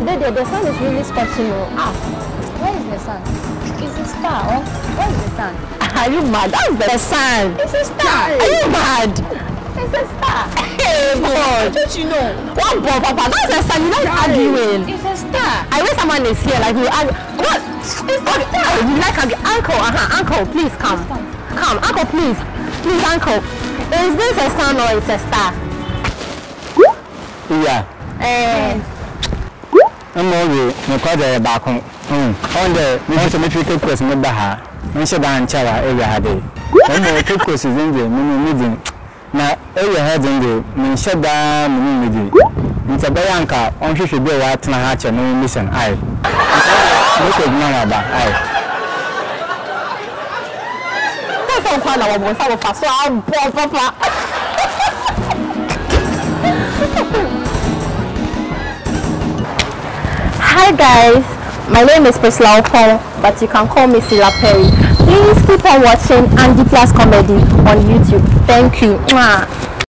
today the sun is really scorching. Ah, where is the sun? It's a star. Oh, where is the sun? Are you mad? That's the sun. It's a star. Are you mad? It's a star. Hey, boy. Don't you know? What, boy, Papa? That's the sun. You're not arguing. It's a star. I wish someone is here. Like you argue. What? It's a star. You like uncle? Uncle, please come. Come, uncle, please. Please, uncle. Is this a sun or it's a star? Yeah. I'm already no quite back home. On the most of the question about her. I said, I'm Chava every day. I'm more focus is in the meeting. Now, every head in the Minshada meeting. It's a Bayanka, on she should be what and hatch and no mission. I look at Nana. That's all fun. I was so fast. So I'm poor, Papa. Hi guys, my name is Priscilla Opon, but you can call me Sila Perry. Please keep on watching Andy Plus Comedy on YouTube. Thank you. Mwah.